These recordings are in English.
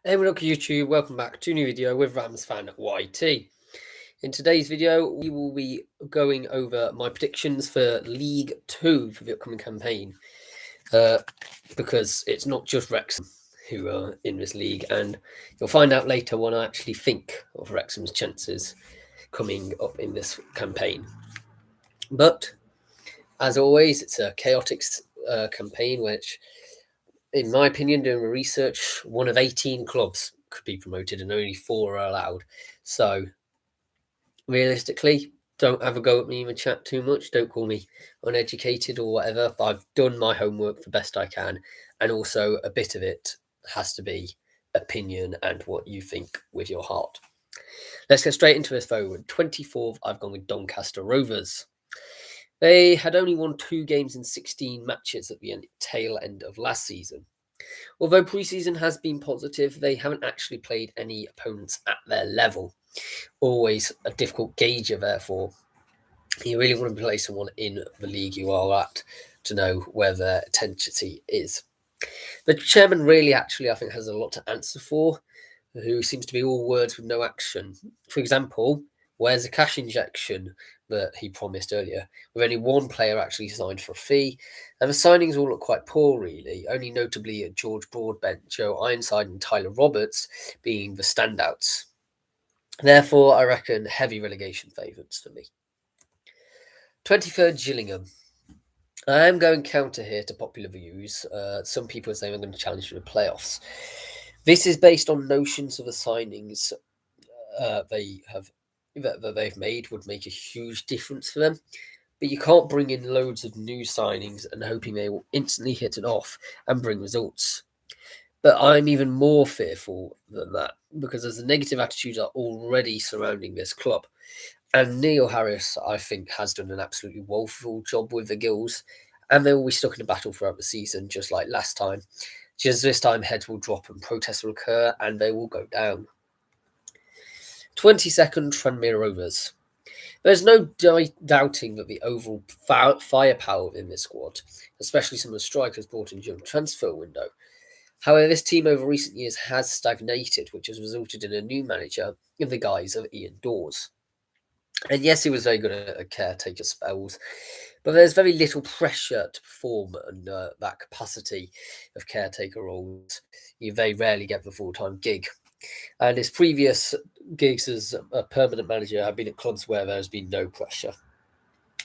Hey, what up YouTube, welcome back to a new video with Rams fan YT. In today's video, we will be going over my predictions for League 2 for the upcoming campaign. Because it's not just Wrexham who are in this league, and you'll find out later what I actually think of Wrexham's chances coming up in this campaign. But, as always, it's a chaotic campaign which, in my opinion, doing research, one of 18 clubs could be promoted and only 4 are allowed. So, realistically, don't have a go at me in the chat too much. Don't call me uneducated or whatever. I've done my homework the best I can. And also, a bit of it has to be opinion and what you think with your heart. Let's get straight into this though. 24th, I've gone with Doncaster Rovers. They had only won 2 games in 16 matches at the tail end of last season. Although pre-season has been positive, they haven't actually played any opponents at their level. Always a difficult gauger, therefore. You really want to play someone in the league you are at to know where their intensity is. The chairman really actually, I think, has a lot to answer for, who seems to be all words with no action. For example, where's the cash injection that he promised earlier, with only one player actually signed for a fee? And the signings all look quite poor, really, only notably George Broadbent, Joe Ironside and Tyler Roberts being the standouts. Therefore, I reckon heavy relegation favourites for me. 23rd, Gillingham. I am going counter here to popular views. Some people are saying I'm going to challenge for the playoffs. This is based on notions of the signings that they've made would make a huge difference for them. But you can't bring in loads of new signings and hoping they will instantly hit it off and bring results. But I'm even more fearful than that because as the negative attitudes are already surrounding this club. And Neil Harris, I think, has done an absolutely woeful job with the Gills, and they will be stuck in a battle throughout the season, just like last time. Just this time, heads will drop and protests will occur, and they will go down. 22nd, Tranmere Rovers. There's no doubting that the overall firepower in this squad, especially some of the strikers brought in during the transfer window. However, this team over recent years has stagnated, which has resulted in a new manager in the guise of Ian Dawes. And yes, he was very good at caretaker spells, but there's very little pressure to perform under that capacity of caretaker roles. You very rarely get the full-time gig. And his previous gigs as a permanent manager have been at clubs where there's been no pressure.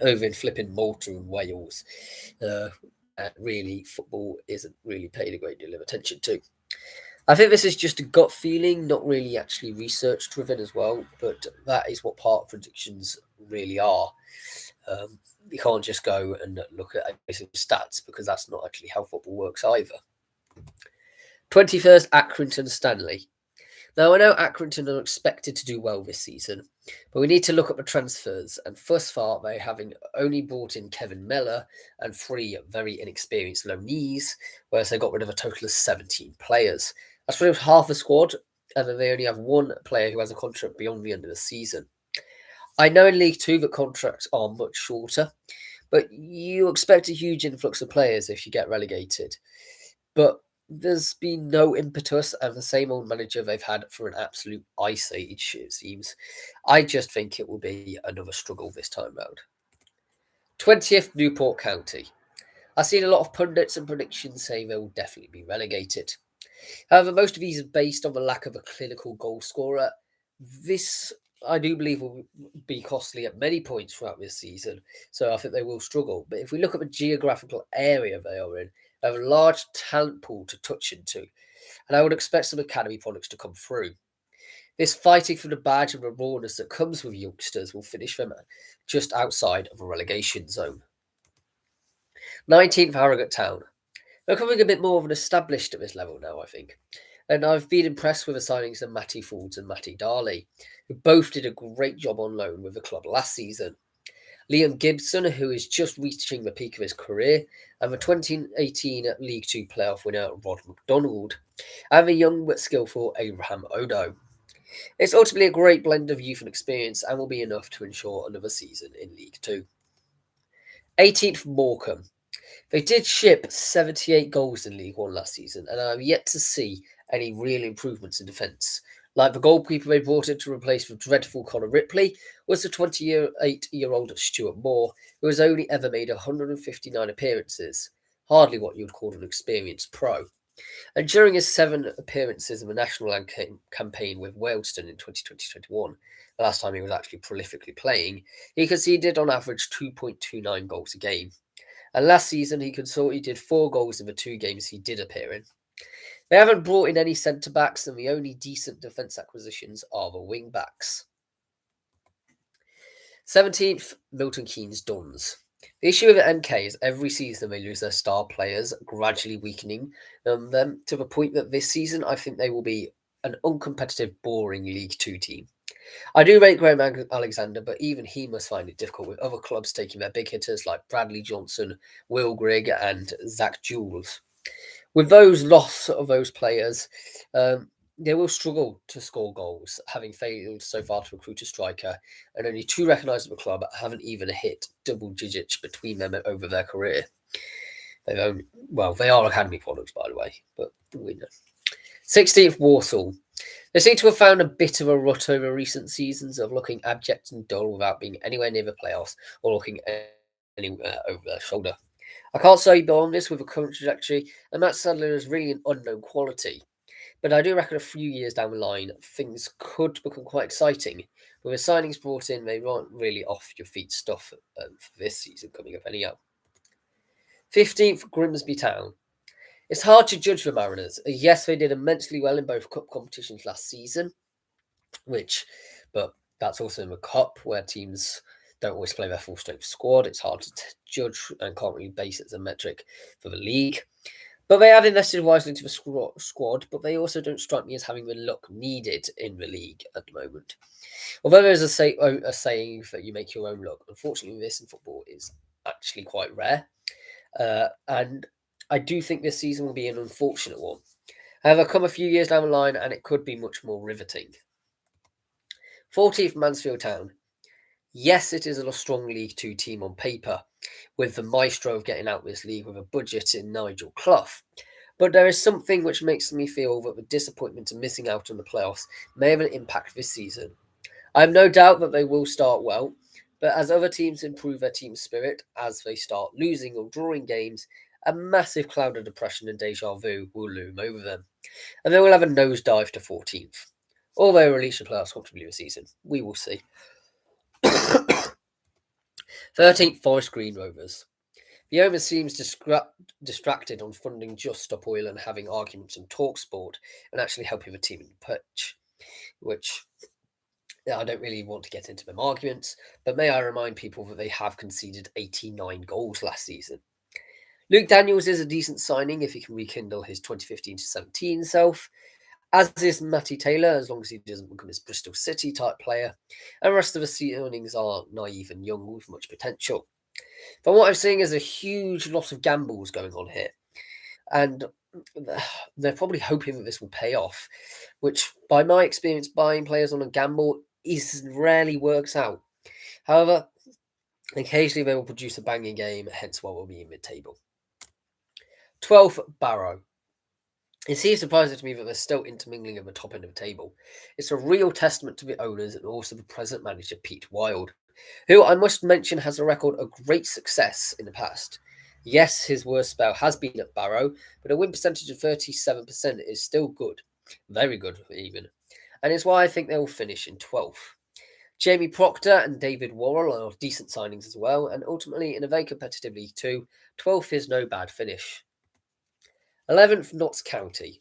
Over in flipping Malta and Wales, really football isn't really paid a great deal of attention to. I think this is just a gut feeling, not really actually research driven as well, but that is what part predictions really are. You can't just go and look at stats because that's not actually how football works either. 21st, Accrington Stanley. Now, I know Accrington are expected to do well this season, but we need to look at the transfers, and thus far they having only brought in Kevin Mellor and 3 very inexperienced loanees, whereas they got rid of a total of 17 players. That's pretty much half the squad, and then they only have 1 player who has a contract beyond the end of the season. I know in League 2 that contracts are much shorter, but you expect a huge influx of players if you get relegated. But there's been no impetus and the same old manager they've had for an absolute ice age, it seems. I just think it will be another struggle this time round. 20th, Newport County. I've seen a lot of pundits and predictions saying they will definitely be relegated. However, most of these are based on the lack of a clinical goal scorer. This, I do believe, will be costly at many points throughout this season, so I think they will struggle. But if we look at the geographical area they are in, they have a large talent pool to touch into, and I would expect some academy products to come through. This fighting for the badge and the rawness that comes with youngsters will finish them just outside of a relegation zone. 19th, Harrogate Town. They're becoming a bit more of an established at this level now, I think. And I've been impressed with the signings of Matty Fords and Matty Darley, who both did a great job on loan with the club last season. Liam Gibson, who is just reaching the peak of his career, and the 2018 League Two playoff winner Rod McDonald, and the young but skillful Abraham Odo. It's ultimately a great blend of youth and experience and will be enough to ensure another season in League Two. 18th, Morecambe. They did ship 78 goals in League One last season, and I'm yet to see any real improvements in defence. Like the goalkeeper they brought in to replace the dreadful Conor Ripley was the 28-year-old Stuart Moore, who has only ever made 159 appearances, hardly what you would call an experienced pro. And during his 7 appearances in the national campaign with Wealdstone in 2020-21, the last time he was actually prolifically playing, he conceded on average 2.29 goals a game. And last season, he did 4 goals in the 2 games he did appear in. They haven't brought in any centre-backs, and the only decent defence acquisitions are the wing-backs. 17th, Milton Keynes Dons. The issue with MK is every season they lose their star players, gradually weakening them to the point that this season I think they will be an uncompetitive, boring League 2 team. I do rate Graham Alexander, but even he must find it difficult with other clubs taking their big hitters like Bradley Johnson, Will Grigg and Zach Jules. With those loss of those players, they will struggle to score goals, having failed so far to recruit a striker, and only 2 recognised at the club haven't even hit double digits between them over their career. They are academy products, by the way, but we know. 16th, Walsall. They seem to have found a bit of a rut over recent seasons of looking abject and dull without being anywhere near the playoffs or looking anywhere over their shoulder. I can't say beyond this with the current trajectory, and Matt Sadler is really an unknown quality. But I do reckon a few years down the line, things could become quite exciting. With the signings brought in, they aren't really off your feet stuff for this season coming up anyhow. 15th, Grimsby Town. It's hard to judge the Mariners. Yes, they did immensely well in both cup competitions last season, but that's also in the cup where teams don't always play their full strength squad. It's hard to judge and can't really base it as a metric for the league. But they have invested wisely into the squad, but they also don't strike me as having the luck needed in the league at the moment. Although there's a saying that you make your own luck, unfortunately this in football is actually quite rare. And I do think this season will be an unfortunate one. However, come a few years down the line and it could be much more riveting. 14th, Mansfield Town. Yes, it is a strong League 2 team on paper, with the maestro of getting out this league with a budget in Nigel Clough. But there is something which makes me feel that the disappointment of missing out on the playoffs may have an impact this season. I have no doubt that they will start well, but as other teams improve their team spirit, as they start losing or drawing games, a massive cloud of depression and deja vu will loom over them, and they will have a nosedive to 14th. Or they will release the playoffs comfortably this season. We will see. 13th, Forest Green Rovers. The owner seems distracted on funding Just Stop Oil and having arguments on TalkSport and actually helping the team in the pitch, which I don't really want to get into them arguments, but may I remind people that they have conceded 89 goals last season. Luke Daniels is a decent signing if he can rekindle his 2015-17 self, as is Matty Taylor, as long as he doesn't become his Bristol City type player, and the rest of the signings are naive and young with much potential. But what I'm seeing is a huge lot of gambles going on here, and they're probably hoping that this will pay off, which, by my experience, buying players on a gamble rarely works out. However, occasionally they will produce a banging game, hence why we'll be in mid-table. 12th, Barrow. It seems surprising to me that they're still intermingling at the top end of the table. It's a real testament to the owners and also the present manager, Pete Wild, who I must mention has a record of great success in the past. Yes, his worst spell has been at Barrow, but a win percentage of 37% is still good. Very good, even. And it's why I think they will finish in 12th. Jamie Proctor and David Worrell are decent signings as well, and ultimately, in a very competitive League 2, 12th is no bad finish. 11th, Notts County.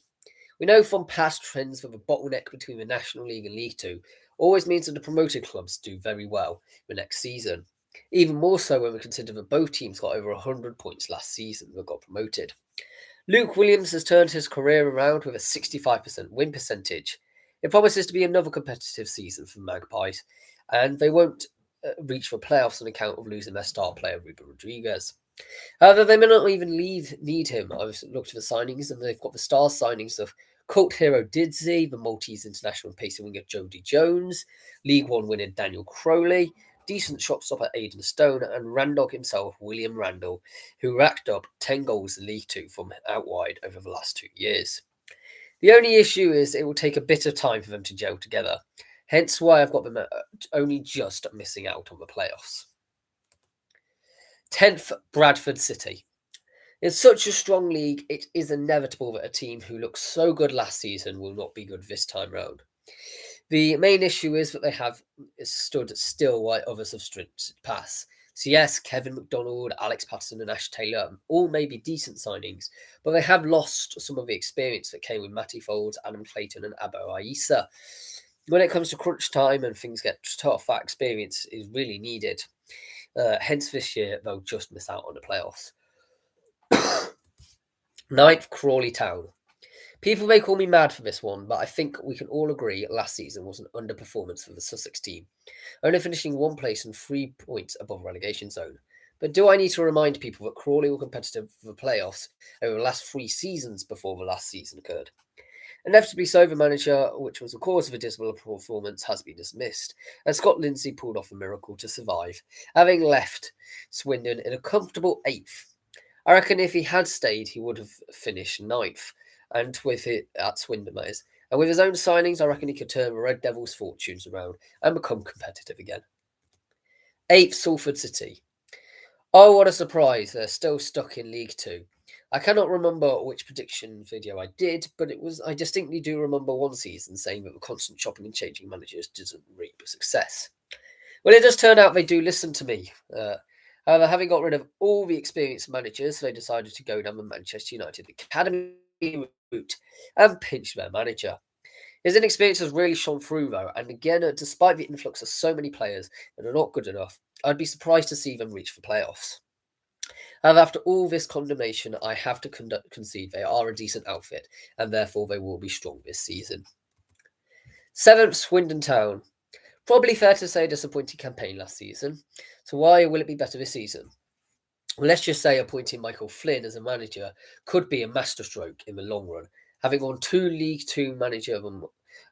We know from past trends that the bottleneck between the National League and League 2 always means that the promoted clubs do very well the next season. Even more so when we consider that both teams got over 100 points last season that got promoted. Luke Williams has turned his career around with a 65% win percentage. It promises to be another competitive season for Magpies, and they won't reach the playoffs on account of losing their star player, Ruben Rodriguez. However, they may not even need him. I've looked at the signings, and they've got the star signings of cult hero Didsey, the Maltese international pacing winger Jody Jones, League One winner Daniel Crowley, decent shot stopper Aidan Stone, and Randog himself, William Randall, who racked up 10 goals in League Two from out wide over the last 2 years. The only issue is it will take a bit of time for them to gel together. Hence why I've got them only just missing out on the playoffs. 10th, Bradford City. In such a strong league, it is inevitable that a team who looked so good last season will not be good this time round. The main issue is that they have stood still while others have sprinted past. So yes, Kevin McDonald, Alex Patterson and Ash Taylor all may be decent signings, but they have lost some of the experience that came with Matty Folds, Adam Clayton and Abo Aissa. When it comes to crunch time and things get tough, that experience is really needed. Hence this year, they'll just miss out on the playoffs. 9th, Crawley Town. People may call me mad for this one, but I think we can all agree last season was an underperformance for the Sussex team, only finishing one place and 3 points above relegation zone. But do I need to remind people that Crawley were competitive for the playoffs over the last 3 seasons before the last season occurred? Inevitably so, the manager, which was the cause of a dismal performance, has been dismissed, and Scott Lindsay pulled off a miracle to survive, having left Swindon in a comfortable 8th. I reckon if he had stayed, he would have finished 9th, and with it at Swindon, that is. And with his own signings, I reckon he could turn the Red Devils' fortunes around and become competitive again. 8th, Salford City. Oh, what a surprise, they're still stuck in League Two. I cannot remember which prediction video I did, but I distinctly do remember one season saying that the constant chopping and changing managers doesn't reap success. Well, it does turn out they do listen to me. However, having got rid of all the experienced managers, they decided to go down the Manchester United Academy route and pinch their manager. His inexperience has really shone through, though, and again, despite the influx of so many players that are not good enough, I'd be surprised to see them reach the playoffs. However, after all this condemnation, I have to concede they are a decent outfit, and therefore they will be strong this season. 7th, Swindon Town. Probably fair to say a disappointing campaign last season. So why will it be better this season? Well, let's just say appointing Michael Flynn as a manager could be a masterstroke in the long run, having won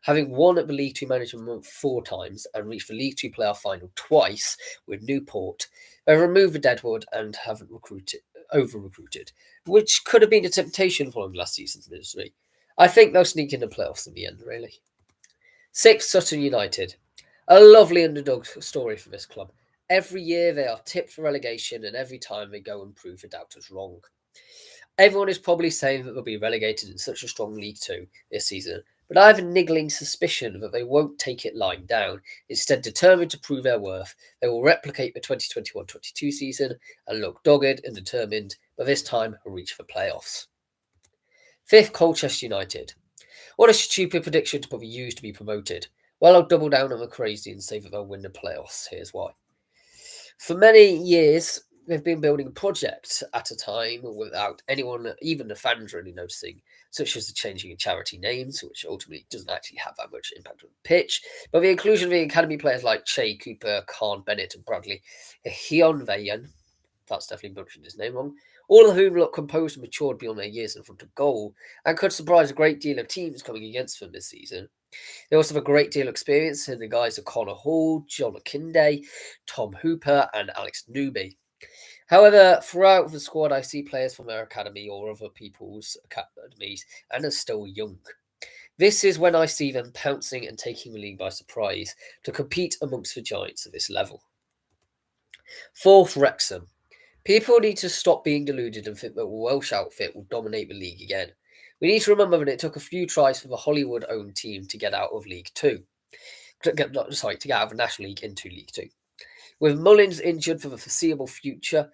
having won at the League Two Manager of the Month 4 times and reached the League Two playoff final twice with Newport. They removed the deadwood and haven't over-recruited, which could have been a temptation following last season's misery. I think they'll sneak in the playoffs in the end, really. 6th, Sutton United. A lovely underdog story for this club. Every year they are tipped for relegation, and every time they go and prove the doubters wrong. Everyone is probably saying that they'll be relegated in such a strong League Two this season, but I have a niggling suspicion that they won't take it lying down. Instead, determined to prove their worth, they will replicate the 2021-22 season and look dogged and determined, but this time reach the playoffs. 5th, Colchester United. What a stupid prediction to put the U's to be promoted. Well, I'll double down on the crazy and say that they'll win the playoffs. Here's why. For many years, they've been building a project at a time without anyone, even the fans, really noticing, such as the changing of charity names, which ultimately doesn't actually have that much impact on the pitch, but the inclusion of the academy players like Che Cooper, Khan Bennett, and Bradley Hionveyan, that's definitely butchered his name wrong, all of whom look composed and matured beyond their years in front of goal, and could surprise a great deal of teams coming against them this season. They also have a great deal of experience in the guys of Connor Hall, John Akinde, Tom Hooper, and Alex Newby. However, throughout the squad, I see players from their academy or other people's academies and are still young. This is when I see them pouncing and taking the league by surprise to compete amongst the giants at this level. 4th, Wrexham. People need to stop being deluded and think that the Welsh outfit will dominate the league again. We need to remember that it took a few tries for the Hollywood-owned team to get out of League Two. To get out of the National League into League Two. With Mullins injured for the foreseeable future,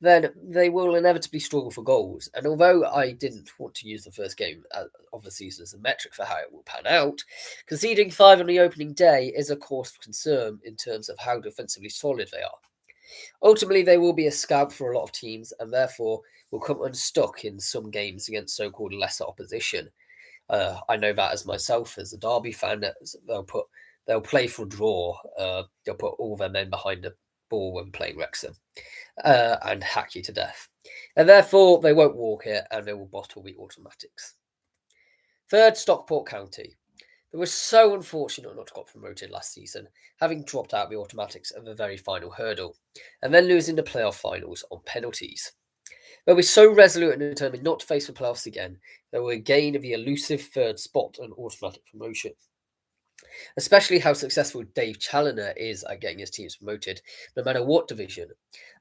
then they will inevitably struggle for goals. And although I didn't want to use the first game of the season as a metric for how it will pan out, conceding 5 on the opening day is a cause for concern in terms of how defensively solid they are. Ultimately, they will be a scalp for a lot of teams and therefore will come unstuck in some games against so-called lesser opposition. I know that as myself, as a Derby fan, they'll play for a draw. They'll put all their men behind the ball when playing Wrexham and hack you to death. And therefore, they won't walk it and they will bottle the automatics. 3rd, Stockport County. They were so unfortunate not to got promoted last season, having dropped out the automatics of the very final hurdle, and then losing the playoff finals on penalties. They were so resolute and determined not to face the playoffs again, they were again of the elusive third spot and automatic promotion. Especially how successful Dave Challoner is at getting his teams promoted, no matter what division.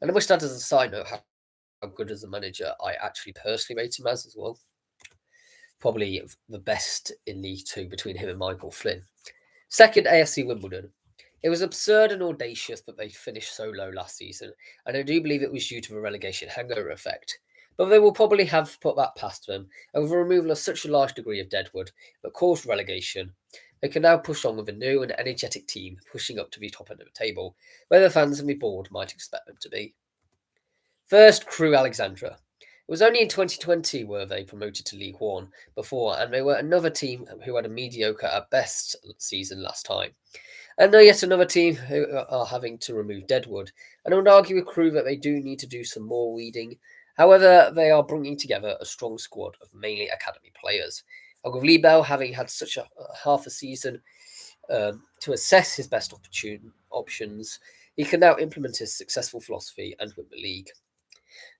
And I wish that as a side note, how good as a manager I actually personally rate him as well. Probably the best in League Two between him and Michael Flynn. Second, AFC Wimbledon. It was absurd and audacious that they finished so low last season, and I do believe it was due to the relegation hangover effect. But they will probably have put that past them, and with the removal of such a large degree of deadwood that caused relegation, they can now push on with a new and energetic team pushing up to the top end of the table, where the fans and the board might expect them to be. First, Crewe Alexandra. It was only in 2020 were they promoted to League One before, and they were another team who had a mediocre at best season last time. And now yet another team who are having to remove deadwood. And I would argue with Crewe that they do need to do some more weeding. However, they are bringing together a strong squad of mainly academy players. And with Lee Bell having had such a half a season to assess his best options, he can now implement his successful philosophy and win the league.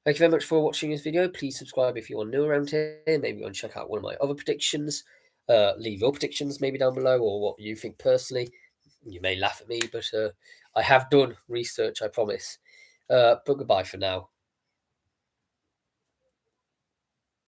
Thank you very much for watching this video. Please subscribe if you are new around here. Maybe go and check out one of my other predictions. Leave your predictions maybe down below or what you think personally. You may laugh at me, but I have done research, I promise. But goodbye for now.